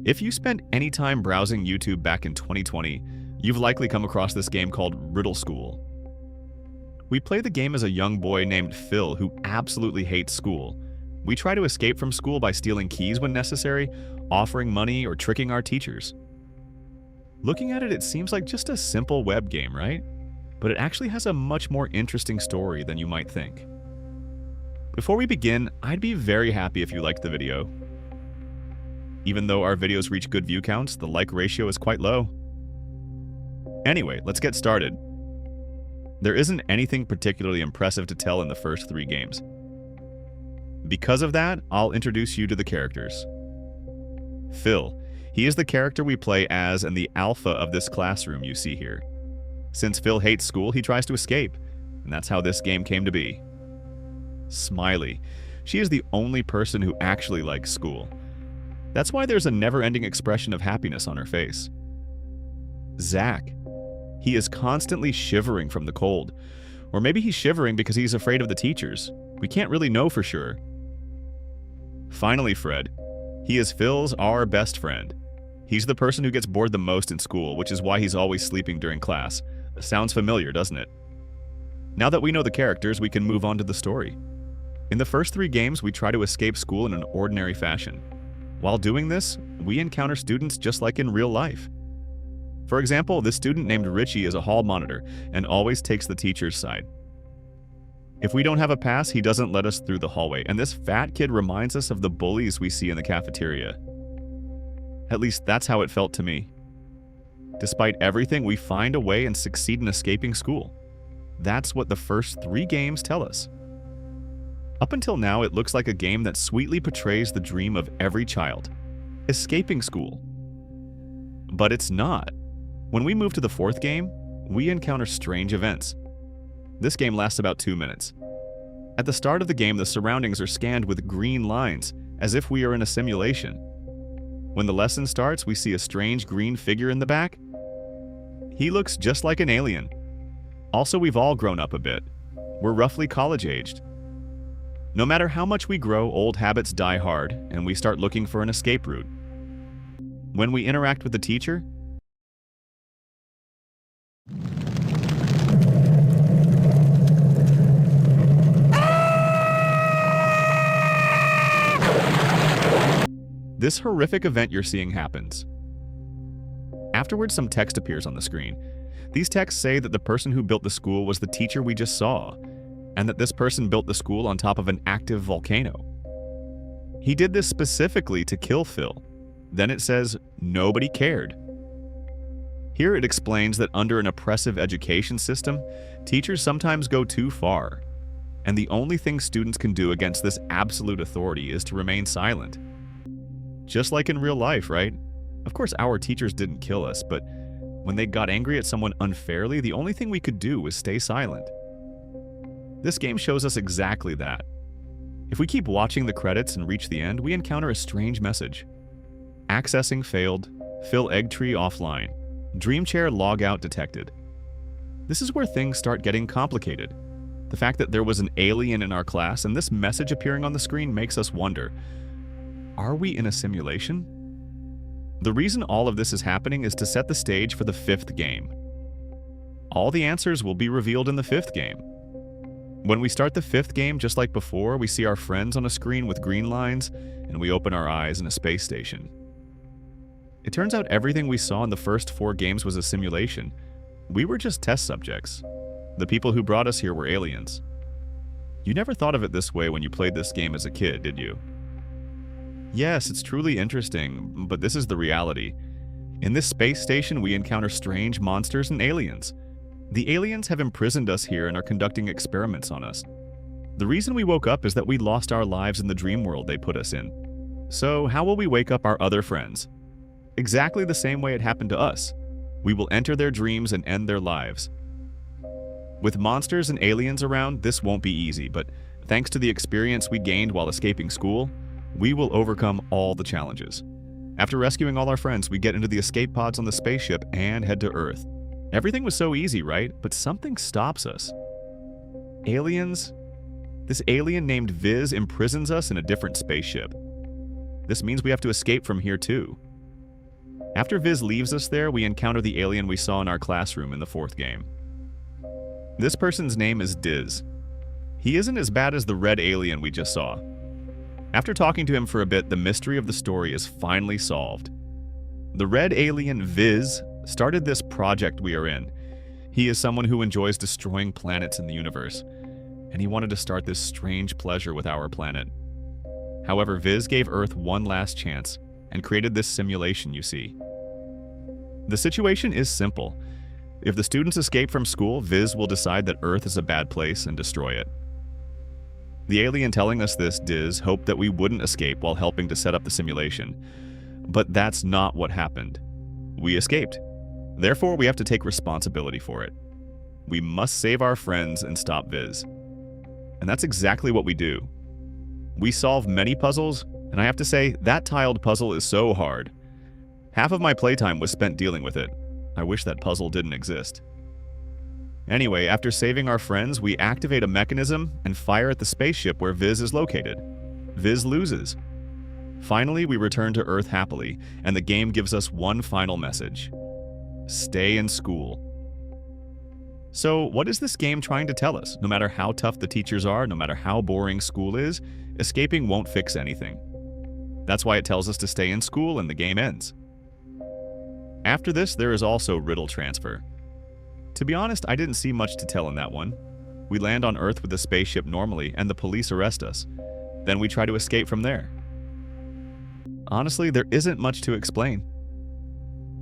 If you spent any time browsing YouTube back in 2020, you've likely come across this game called Riddle School. We play the game as a young boy named Phil who absolutely hates school. We try to escape from school by stealing keys when necessary, offering money, or tricking our teachers. Looking at it, it seems like just a simple web game, right? But it actually has a much more interesting story than you might think. Before we begin, I'd be very happy if you liked the video. Even though our videos reach good view counts, the like ratio is quite low. Anyway, let's get started. There isn't anything particularly impressive to tell in the first 3 games. Because of that, I'll introduce you to the characters. Phil. He is the character we play as and the alpha of this classroom you see here. Since Phil hates school, he tries to escape, and that's how this game came to be. Smiley. She is the only person who actually likes school. That's why there's a never-ending expression of happiness on her face. Zach. He is constantly shivering from the cold. Or maybe he's shivering because he's afraid of the teachers. We can't really know for sure. Finally, Fred. He is Phil's our best friend. He's the person who gets bored the most in school, which is why he's always sleeping during class. Sounds familiar, doesn't it? Now that we know the characters, we can move on to the story. In the first 3 games, we try to escape school in an ordinary fashion. While doing this, we encounter students just like in real life. For example, this student named Richie is a hall monitor and always takes the teacher's side. If we don't have a pass, he doesn't let us through the hallway, and this fat kid reminds us of the bullies we see in the cafeteria. At least that's how it felt to me. Despite everything, we find a way and succeed in escaping school. That's what the first 3 games tell us. Up until now, it looks like a game that sweetly portrays the dream of every child, escaping school. But it's not. When we move to the 4th game, we encounter strange events. This game lasts about 2 minutes. At the start of the game, the surroundings are scanned with green lines, as if we are in a simulation. When the lesson starts, we see a strange green figure in the back. He looks just like an alien. Also, we've all grown up a bit. We're roughly college-aged. No matter how much we grow, old habits die hard, and we start looking for an escape route. When we interact with the teacher, this horrific event you're seeing happens. Afterwards, some text appears on the screen. These texts say that the person who built the school was the teacher we just saw, and that this person built the school on top of an active volcano. He did this specifically to kill Phil. Then it says, nobody cared. Here it explains that under an oppressive education system, teachers sometimes go too far, and the only thing students can do against this absolute authority is to remain silent. Just like in real life, right? Of course, our teachers didn't kill us, but when they got angry at someone unfairly, the only thing we could do was stay silent. This game shows us exactly that. If we keep watching the credits and reach the end, we encounter a strange message. Accessing failed. Phil Eggtree offline. Dream Chair logout detected. This is where things start getting complicated. The fact that there was an alien in our class and this message appearing on the screen makes us wonder, are we in a simulation? The reason all of this is happening is to set the stage for the 5th game. All the answers will be revealed in the 5th game. When we start the 5th game, just like before, we see our friends on a screen with green lines, and we open our eyes in a space station. It turns out everything we saw in the first 4 games was a simulation. We were just test subjects. The people who brought us here were aliens. You never thought of it this way when you played this game as a kid, did you? Yes, it's truly interesting, but this is the reality. In this space station, we encounter strange monsters and aliens. The aliens have imprisoned us here and are conducting experiments on us. The reason we woke up is that we lost our lives in the dream world they put us in. So how will we wake up our other friends? Exactly the same way it happened to us. We will enter their dreams and end their lives. With monsters and aliens around, this won't be easy, but thanks to the experience we gained while escaping school, we will overcome all the challenges. After rescuing all our friends, we get into the escape pods on the spaceship and head to Earth. Everything was so easy, right? But something stops us. Aliens? This alien named Viz imprisons us in a different spaceship. This means we have to escape from here too. After Viz leaves us there, we encounter the alien we saw in our classroom in the 4th game. This person's name is Diz. He isn't as bad as the red alien we just saw. After talking to him for a bit, the mystery of the story is finally solved. The red alien Viz started this project we are in. He is someone who enjoys destroying planets in the universe, and he wanted to start this strange pleasure with our planet. However, Viz gave Earth one last chance and created this simulation you see. The situation is simple. If the students escape from school, Viz will decide that Earth is a bad place and destroy it. The alien telling us this, Diz, hoped that we wouldn't escape while helping to set up the simulation. But that's not what happened. We escaped. Therefore, we have to take responsibility for it. We must save our friends and stop Viz. And that's exactly what we do. We solve many puzzles, and I have to say, that tiled puzzle is so hard. Half of my playtime was spent dealing with it. I wish that puzzle didn't exist. Anyway, after saving our friends, we activate a mechanism and fire at the spaceship where Viz is located. Viz loses. Finally, we return to Earth happily, and the game gives us one final message. Stay in school. So, what is this game trying to tell us? No matter how tough the teachers are, no matter how boring school is, escaping won't fix anything. That's why it tells us to stay in school and the game ends. After this, there is also Riddle transfer. To be honest, I didn't see much to tell in that one. We land on Earth with the spaceship normally, and the police arrest us. Then we try to escape from there. Honestly, there isn't much to explain.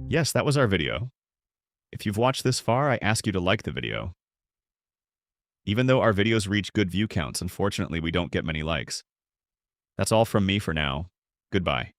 Yes, that was our video. If you've watched this far, I ask you to like the video. Even though our videos reach good view counts, unfortunately we don't get many likes. That's all from me for now. Goodbye.